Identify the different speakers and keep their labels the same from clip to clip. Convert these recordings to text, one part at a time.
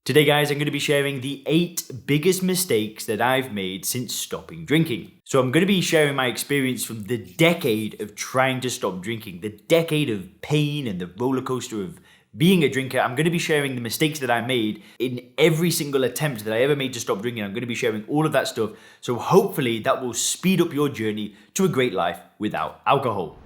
Speaker 1: Today, guys, I'm going to be sharing the 8 biggest mistakes that I've made since stopping drinking. So I'm going to be sharing my experience from the decade of trying to stop drinking, the decade of pain and the roller coaster of being a drinker. I'm going to be sharing the mistakes that I made in every single attempt that I ever made to stop drinking. I'm going to be sharing all of that stuff. So hopefully that will speed up your journey to a great life without alcohol.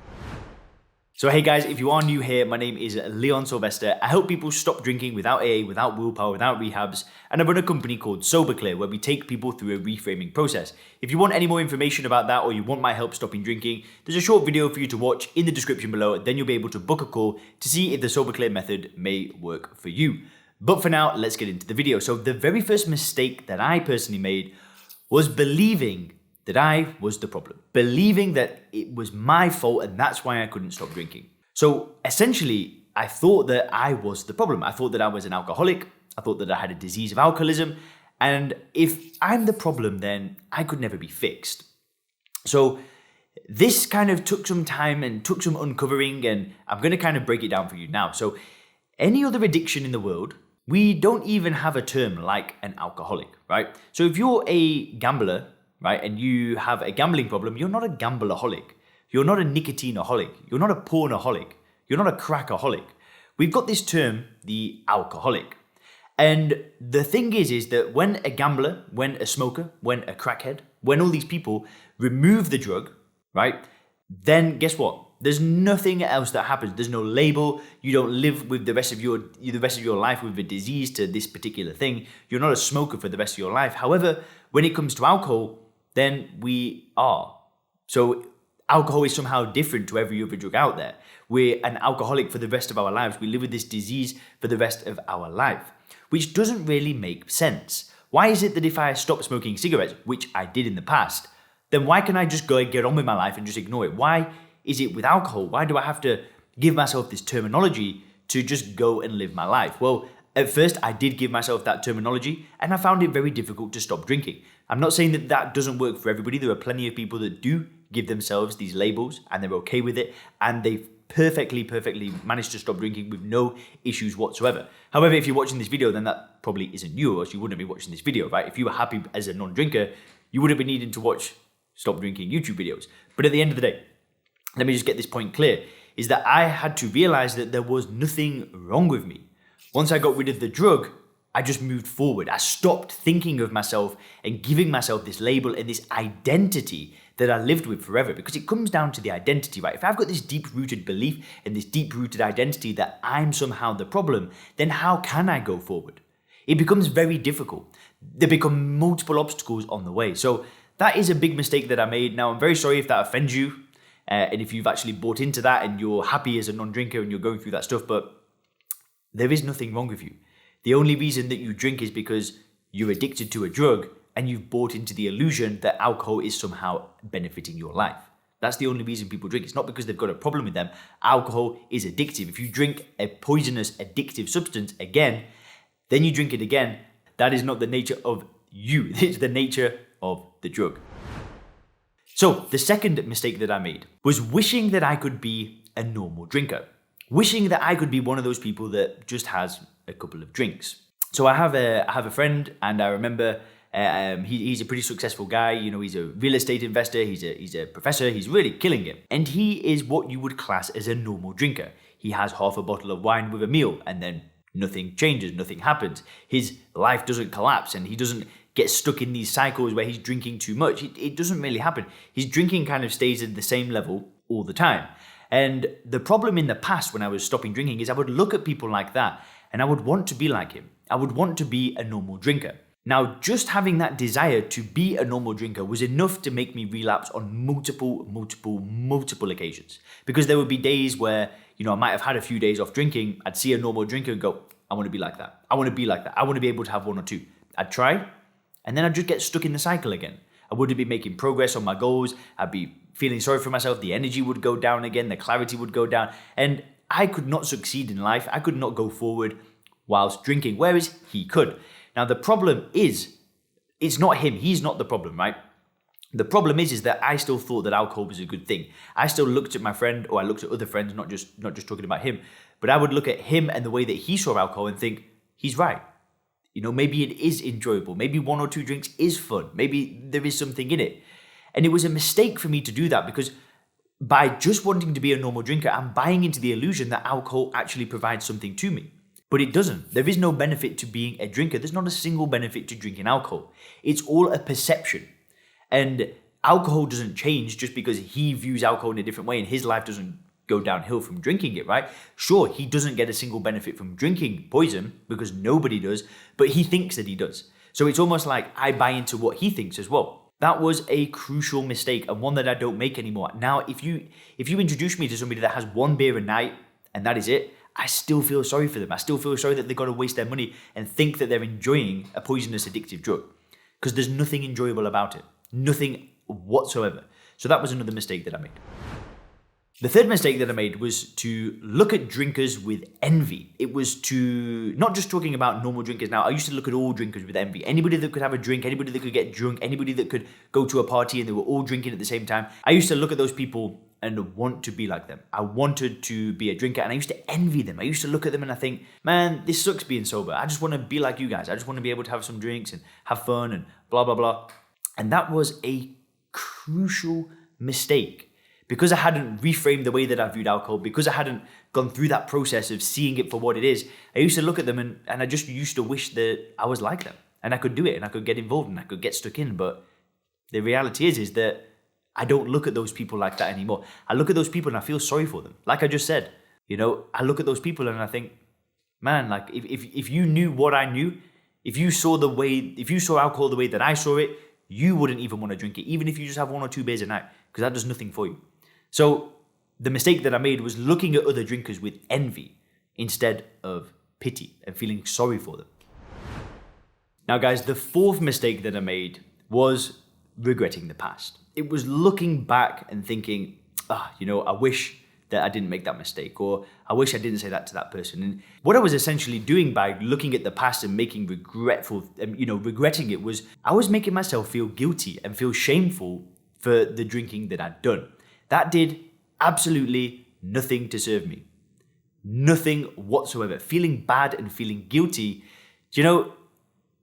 Speaker 1: So hey guys, if you are new here, my name is Leon Sylvester. I help people stop drinking without AA, without willpower, without rehabs, and I run a company called Sober Clear where we take people through a reframing process. If you want any more information about that or you want my help stopping drinking, there's a short video for you to watch in the description below. Then you'll be able to book a call to see if the Sober Clear method may work for you. But for now, let's get into the video. So the very first mistake that I personally made was believing that I was the problem, believing that it was my fault and that's why I couldn't stop drinking. So essentially, I thought that I was the problem. I thought that I was an alcoholic. I thought that I had a disease of alcoholism. And if I'm the problem, then I could never be fixed. So this kind of took some time and took some uncovering, and I'm going to kind of break it down for you now. So any other addiction in the world, we don't even have a term like an alcoholic, right? So if you're a gambler, right, and you have a gambling problem, you're not a gambleaholic. You're not a nicotineaholic. You're not a pornaholic. You're not a crackaholic. We've got this term, the alcoholic. And the thing is that when a gambler, when a smoker, when a crackhead, when all these people remove the drug, right, then guess what? There's nothing else that happens. There's no label. You don't live with the rest of your life with a disease to this particular thing. You're not a smoker for the rest of your life. However, when it comes to alcohol, then we are. So alcohol is somehow different to every other drug out there. We're an alcoholic for the rest of our lives. We live with this disease for the rest of our life, which doesn't really make sense. Why is it that if I stop smoking cigarettes, which I did in the past, then why can I just go and get on with my life and just ignore it? Why is it with alcohol? Why do I have to give myself this terminology to just go and live my life? Well, at first, I did give myself that terminology and I found it very difficult to stop drinking. I'm not saying that that doesn't work for everybody. There are plenty of people that do give themselves these labels and they're okay with it and they've perfectly managed to stop drinking with no issues whatsoever. However, if you're watching this video, then that probably isn't you, or else you wouldn't be watching this video, right? If you were happy as a non-drinker, you wouldn't be needing to watch stop drinking YouTube videos. But at the end of the day, let me just get this point clear, is that I had to realize that there was nothing wrong with me. Once I got rid of the drug, I just moved forward. I stopped thinking of myself and giving myself this label and this identity that I lived with forever, because it comes down to the identity, right? If I've got this deep-rooted belief and this deep-rooted identity that I'm somehow the problem, then how can I go forward? It becomes very difficult. There become multiple obstacles on the way. So that is a big mistake that I made. Now, I'm very sorry if that offends you, and if you've actually bought into that and you're happy as a non-drinker and you're going through that stuff, but there is nothing wrong with you. The only reason that you drink is because you're addicted to a drug and you've bought into the illusion that alcohol is somehow benefiting your life. That's the only reason people drink. It's not because they've got a problem with them. Alcohol is addictive. If you drink a poisonous, addictive substance again, then you drink it again. That is not the nature of you. It's the nature of the drug. So the second mistake that I made was wishing that I could be a normal drinker. Wishing that I could be one of those people that just has a couple of drinks. So I have a friend, and I remember he's a pretty successful guy. You know, he's a real estate investor. He's a professor. He's really killing it, and he is what you would class as a normal drinker. He has half a bottle of wine with a meal, and then nothing changes, nothing happens. His life doesn't collapse, and he doesn't get stuck in these cycles where he's drinking too much. It doesn't really happen. His drinking kind of stays at the same level all the time. And the problem in the past when I was stopping drinking is I would look at people like that and I would want to be like him. I would want to be a normal drinker. Now, just having that desire to be a normal drinker was enough to make me relapse on multiple occasions. Because there would be days where, you know, I might have had a few days off drinking. I'd see a normal drinker and go, I want to be like that. I want to be like that. I want to be able to have one or two. I'd try, and then I'd just get stuck in the cycle again. I wouldn't be making progress on my goals. I'd be feeling sorry for myself. The energy would go down again. The clarity would go down. And I could not succeed in life. I could not go forward whilst drinking, whereas he could. Now, the problem is, it's not him. He's not the problem, right? The problem is that I still thought that alcohol was a good thing. I still looked at my friend, or I looked at other friends, not just talking about him, but I would look at him and the way that he saw alcohol and think, he's right. Maybe it is enjoyable. Maybe 1 or 2 drinks is fun. Maybe there is something in it. And it was a mistake for me to do that because by just wanting to be a normal drinker, I'm buying into the illusion that alcohol actually provides something to me. But it doesn't. There is no benefit to being a drinker. There's not a single benefit to drinking alcohol. It's all a perception. And alcohol doesn't change just because he views alcohol in a different way and his life doesn't go downhill from drinking it, right? Sure, he doesn't get a single benefit from drinking poison because nobody does, but he thinks that he does. So it's almost like I buy into what he thinks as well. That was a crucial mistake and one that I don't make anymore. Now, if you introduce me to somebody that has 1 beer a night and that is it, I still feel sorry for them. I still feel sorry that they've got to waste their money and think that they're enjoying a poisonous addictive drug because there's nothing enjoyable about it. Nothing whatsoever. So that was another mistake that I made. The third mistake that I made was to look at drinkers with envy. It was to, not just talking about normal drinkers now, I used to look at all drinkers with envy. Anybody that could have a drink, anybody that could get drunk, anybody that could go to a party and they were all drinking at the same time. I used to look at those people and want to be like them. I wanted to be a drinker and I used to envy them. I used to look at them and I think, man, this sucks being sober. I just want to be like you guys. I just want to be able to have some drinks and have fun and blah, blah, blah. And that was a crucial mistake. Because I hadn't reframed the way that I viewed alcohol, because I hadn't gone through that process of seeing it for what it is, I used to look at them and I just used to wish that I was like them. And I could do it and I could get involved and I could get stuck in. But the reality is that I don't look at those people like that anymore. I look at those people and I feel sorry for them. Like I just said, I look at those people and I think, man, like if you knew what I knew, if you saw alcohol the way that I saw it, you wouldn't even want to drink it, even if you just have 1 or 2 beers a night, because that does nothing for you. So the mistake that I made was looking at other drinkers with envy instead of pity and feeling sorry for them. Now, guys, the fourth mistake that I made was regretting the past. It was looking back and thinking, I wish that I didn't make that mistake, or I wish I didn't say that to that person. And what I was essentially doing by looking at the past and making regretting it was I was making myself feel guilty and feel shameful for the drinking that I'd done. That did absolutely nothing to serve me. Nothing whatsoever. Feeling bad and feeling guilty,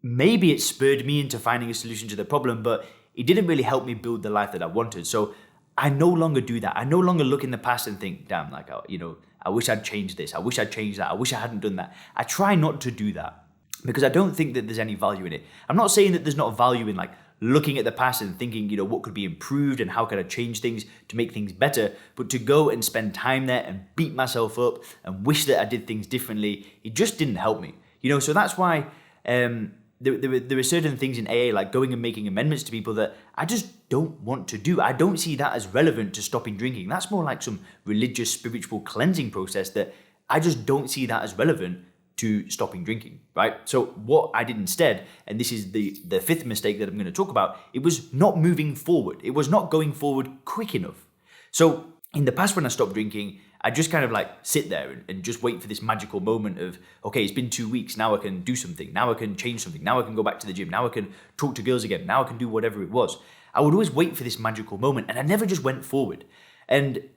Speaker 1: maybe it spurred me into finding a solution to the problem, but it didn't really help me build the life that I wanted. So I no longer do that. I no longer look in the past and think, damn, I wish I'd changed this. I wish I'd changed that. I wish I hadn't done that. I try not to do that because I don't think that there's any value in it. I'm not saying that there's not value in looking at the past and thinking, what could be improved and how could I change things to make things better. But to go and spend time there and beat myself up and wish that I did things differently, it just didn't help me. So that's why there are certain things in AA, like going and making amendments to people, that I just don't want to do. I don't see that as relevant to stopping drinking. That's more like some religious, spiritual cleansing process that I just don't see that as relevant to stopping drinking, right? So what I did instead, and this is the fifth mistake that I'm going to talk about, it was not moving forward. It was not going forward quick enough. So in the past when I stopped drinking, I just kind of sit there and just wait for this magical moment of, okay, it's been 2 weeks, now I can do something, now I can change something, now I can go back to the gym, now I can talk to girls again, now I can do whatever it was. I would always wait for this magical moment and I never just went forward. And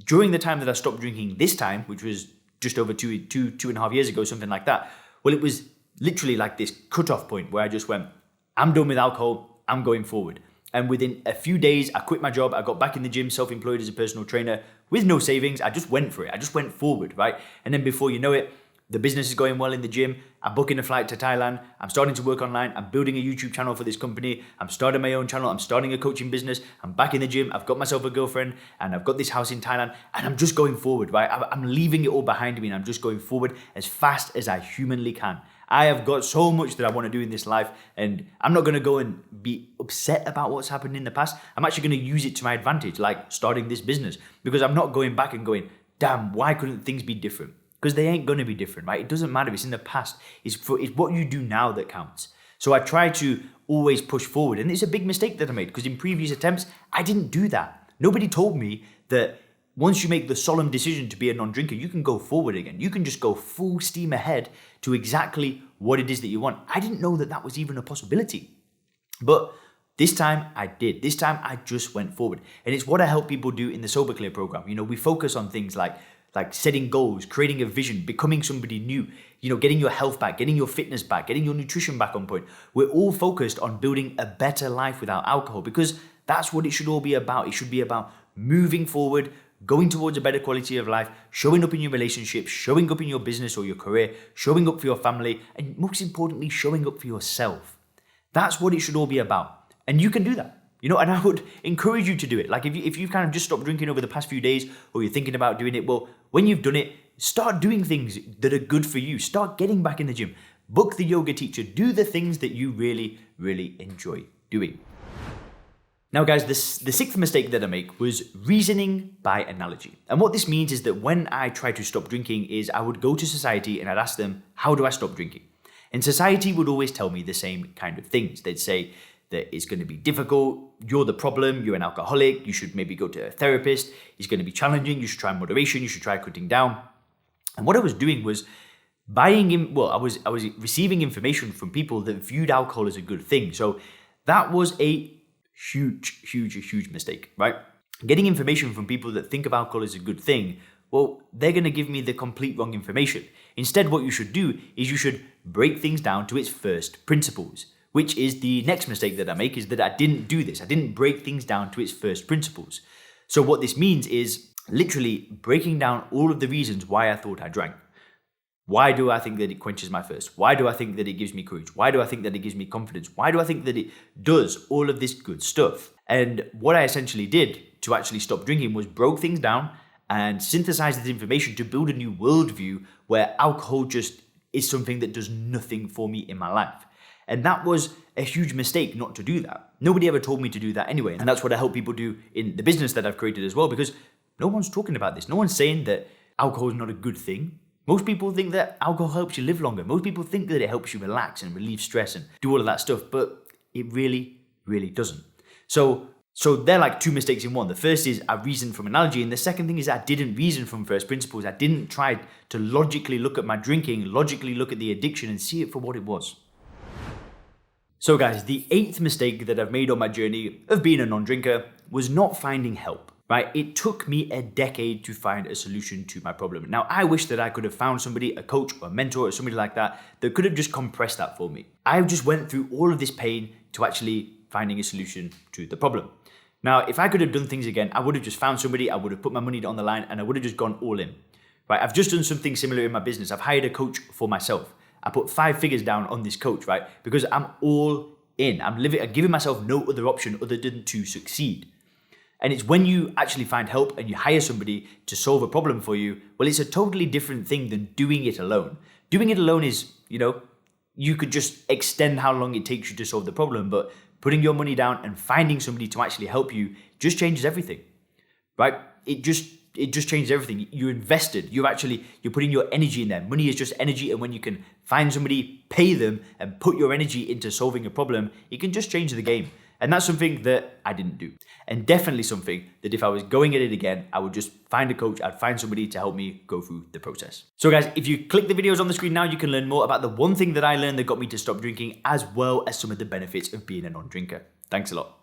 Speaker 1: during the time that I stopped drinking this time, which was just over 2.5 years ago, something like that. Well, it was literally like this cutoff point where I just went, I'm done with alcohol, I'm going forward. And within a few days, I quit my job. I got back in the gym, self-employed as a personal trainer with no savings. I just went for it. I just went forward, right? And then before you know it, the business is going well in the gym. I'm booking a flight to Thailand. I'm starting to work online. I'm building a YouTube channel for this company. I'm starting my own channel. I'm starting a coaching business. I'm back in the gym. I've got myself a girlfriend and I've got this house in Thailand and I'm just going forward, right? I'm leaving it all behind me and I'm just going forward as fast as I humanly can. I have got so much that I want to do in this life and I'm not going to go and be upset about what's happened in the past. I'm actually going to use it to my advantage, like starting this business, because I'm not going back and going, damn, why couldn't things be different? Because they ain't going to be different, right? It doesn't matter. It's in the past. It's what you do now that counts. So I try to always push forward. And it's a big mistake that I made because in previous attempts, I didn't do that. Nobody told me that once you make the solemn decision to be a non-drinker, you can go forward again. You can just go full steam ahead to exactly what it is that you want. I didn't know that that was even a possibility. But this time I did. This time I just went forward. And it's what I help people do in the Sober Clear program. We focus on things like like setting goals, creating a vision, becoming somebody new, getting your health back, getting your fitness back, getting your nutrition back on point. We're all focused on building a better life without alcohol because that's what it should all be about. It should be about moving forward, going towards a better quality of life, showing up in your relationships, showing up in your business or your career, showing up for your family, and most importantly, showing up for yourself. That's what it should all be about. And you can do that. And I would encourage you to do it. Like if you've kind of just stopped drinking over the past few days or you're thinking about doing it, well, when you've done it, start doing things that are good for you. Start getting back in the gym. Book the yoga teacher. Do the things that you really, really enjoy doing. Now, guys, the sixth mistake that I make was reasoning by analogy. And what this means is that when I try to stop drinking is I would go to society and I'd ask them, how do I stop drinking? And society would always tell me the same kind of things. They'd say that it's going to be difficult, you're the problem, you're an alcoholic, you should maybe go to a therapist, it's going to be challenging, you should try moderation, you should try cutting down. And what I was doing was I was receiving information from people that viewed alcohol as a good thing. So that was a huge mistake, right? Getting information from people that think of alcohol as a good thing, well, they're going to give me the complete wrong information. Instead, what you should do is you should break things down to its first principles, which is the next mistake that I make, is that I didn't do this. I didn't break things down to its first principles. So what this means is literally breaking down all of the reasons why I thought I drank. Why do I think that it quenches my thirst? Why do I think that it gives me courage? Why do I think that it gives me confidence? Why do I think that it does all of this good stuff? And what I essentially did to actually stop drinking was broke things down and synthesized this information to build a new worldview where alcohol just is something that does nothing for me in my life. And that was a huge mistake not to do that. Nobody ever told me to do that anyway. And that's what I help people do in the business that I've created as well, because no one's talking about this. No one's saying that alcohol is not a good thing. Most people think that alcohol helps you live longer. Most people think that it helps you relax and relieve stress and do all of that stuff, but it really, really doesn't. So they're like two mistakes in one. The first is I reasoned from analogy, and the second thing is I didn't reason from first principles. I didn't try to logically look at my drinking, logically look at the addiction and see it for what it was. So guys, the eighth mistake that I've made on my journey of being a non-drinker was not finding help, right? It took me a decade to find a solution to my problem. Now, I wish that I could have found somebody, a coach or a mentor or somebody like that could have just compressed that for me. I just went through all of this pain to actually finding a solution to the problem. Now, if I could have done things again, I would have just found somebody, I would have put my money on the line, and I would have just gone all in, right? I've just done something similar in my business. I've hired a coach for myself. I put 5 figures down on this coach, right? Because I'm all in. I'm giving myself no other option other than to succeed. And it's when you actually find help and you hire somebody to solve a problem for you, well, it's a totally different thing than doing it alone. Doing it alone is, you could just extend how long it takes you to solve the problem, but putting your money down and finding somebody to actually help you just changes everything, right? It just changes everything. You're invested. You're putting your energy in there. Money is just energy. And when you can find somebody, pay them, and put your energy into solving a problem, it can just change the game. And that's something that I didn't do. And definitely something that if I was going at it again, I would just find a coach. I'd find somebody to help me go through the process. So guys, if you click the videos on the screen now, you can learn more about the one thing that I learned that got me to stop drinking, as well as some of the benefits of being a non-drinker. Thanks a lot.